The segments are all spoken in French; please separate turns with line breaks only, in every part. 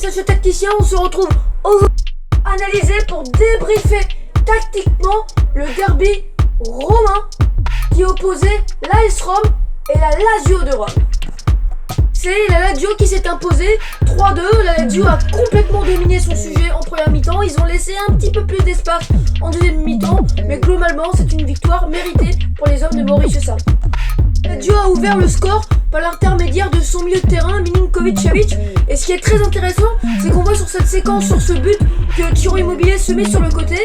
Monsieur Tacticien, on se retrouve aujourd'hui analysé pour débriefer tactiquement le derby romain qui opposait l'AS Rome et la Lazio de Rome. C'est la Lazio qui s'est imposée 3-2. La Lazio a complètement dominé son sujet en première mi-temps. Ils ont laissé un petit peu plus d'espace en deuxième mi-temps, mais globalement c'est une victoire méritée pour les hommes de Mauricio Sarri. La Lazio a ouvert le score par l'intermédiaire de son milieu de terrain, Milinkovic-Savic. Et ce qui est très intéressant, c'est qu'on voit sur cette séquence, sur ce but, que Ciro Immobile se met sur le côté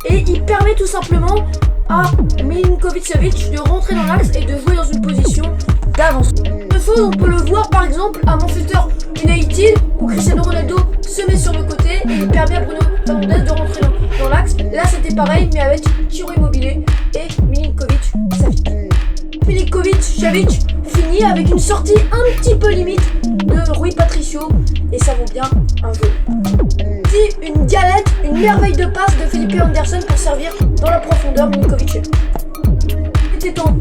et il permet tout simplement à Milinkovic-Savic de rentrer dans l'axe et de jouer dans une position d'avance. De faux, on peut le voir par exemple à Manchester United où Cristiano Ronaldo se met sur le côté et il permet à Bruno Fernandes de rentrer dans l'axe. Là c'était pareil mais avec Ciro Immobile et Milinkovic-Savic. Milinkovic-Savic finit avec une sortie un petit peu limite de Rui Patricio et ça vaut bien un jeu. Si une galette, une merveille de passe de Felipe Anderson pour servir dans la profondeur Milinkovic. C'était en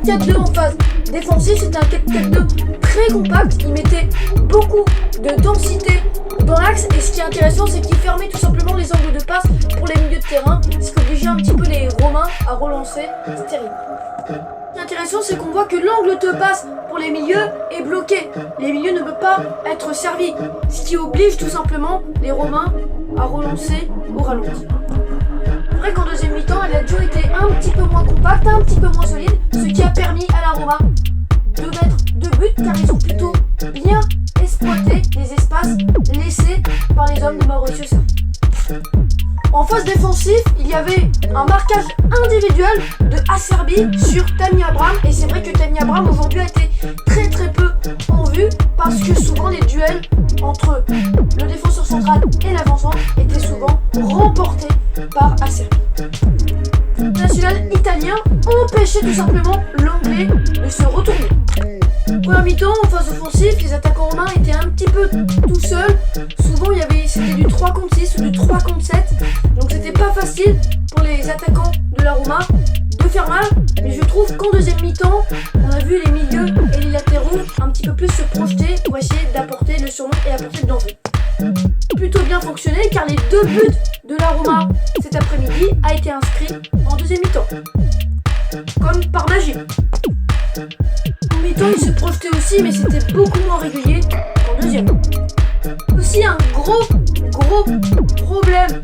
4-4-2 en phase défensive, c'était un 4-4-2 très compact, il mettait beaucoup de densité dans l'axe et ce qui est intéressant c'est qu'il fermait tout simplement les angles de passe pour les milieux de terrain, ce qui obligeait un petit peu les Romains à relancer stérile. Ce qui est intéressant c'est qu'on voit que l'angle de passe pour les milieux est bloqué, les milieux ne peuvent pas être servis, ce qui oblige tout simplement les Romains à relancer au ralenti. C'est vrai qu'en deuxième mi-temps, la Lazio était un petit peu moins compacte, un petit peu moins solide, ce qui a permis à la Roma de mettre 2 buts car ils ont plutôt bien exploité les espaces laissés par les hommes de Mauricio Sarri. En phase défensive, il y avait un marquage individuel de Acerbi sur Tammy Abraham et c'est vrai que Tammy Abraham aujourd'hui a été très peu en vue parce que souvent les duels entre le défenseur central et l'avancement étaient souvent remportés par Acerbi. Le national italien empêchait tout simplement l'anglais de se retourner. Première mi-temps, en phase offensive, les attaquants romains étaient un petit peu tout seuls. Souvent, c'était du 3 contre 6 ou du 3 contre 7. Donc, c'était pas facile pour les attaquants de la Roma de faire mal. Mais je trouve qu'en deuxième mi-temps, on a vu les milieux et les latéraux un petit peu plus se projeter pour essayer d'apporter le surnom et apporter de danger. Plutôt bien fonctionné car les 2 buts de la Roma cet après-midi a été inscrit en deuxième mi-temps. Comme par magie. En mi-temps, il se projetait aussi, mais c'était beaucoup moins régulier qu'en deuxième. Aussi, un gros problème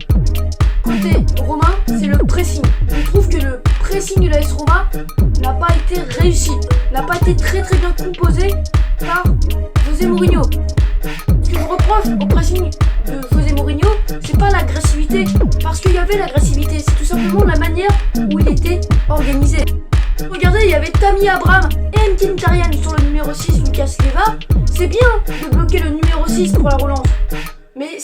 côté romain, c'est le pressing. Je trouve que le pressing de l'AS Roma n'a pas été réussi, n'a pas été très bien composé par José Mourinho. Ce que je reproche au pressing de José Mourinho, c'est pas l'agressivité, parce qu'il y avait l'agressivité, c'est tout simplement la manière où il était organisé. Regardez, il y avait Tammy Abraham et Mkhitaryan sur le numéro 6, Lucas Leiva. C'est bien de bloquer le numéro 6 pour la relance. Mais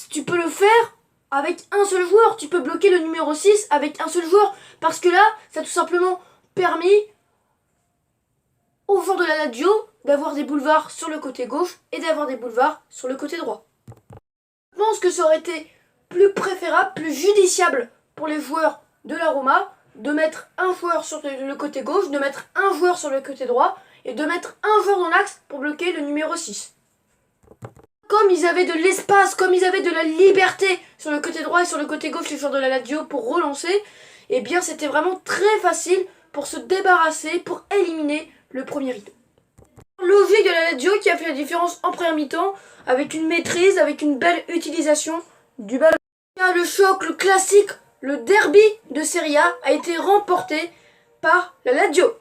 tu peux le faire avec un seul joueur. Tu peux bloquer le numéro 6 avec un seul joueur. Parce que là, ça a tout simplement permis aux joueurs de la Lazio d'avoir des boulevards sur le côté gauche et d'avoir des boulevards sur le côté droit. Je pense que ça aurait été plus préférable, plus judiciable pour les joueurs de la Roma de mettre un joueur sur le côté gauche, de mettre un joueur sur le côté droit et de mettre un joueur dans l'axe pour bloquer le numéro 6. Comme ils avaient de l'espace, comme ils avaient de la liberté sur le côté droit et sur le côté gauche les joueurs de la Lazio pour relancer, eh bien c'était vraiment très facile pour se débarrasser, pour éliminer le premier rideau. Logique de la Lazio qui a fait la différence en première mi-temps avec une maîtrise, avec une belle utilisation du ballon. Le choc, le classique, le derby de Serie A a été remporté par la Lazio.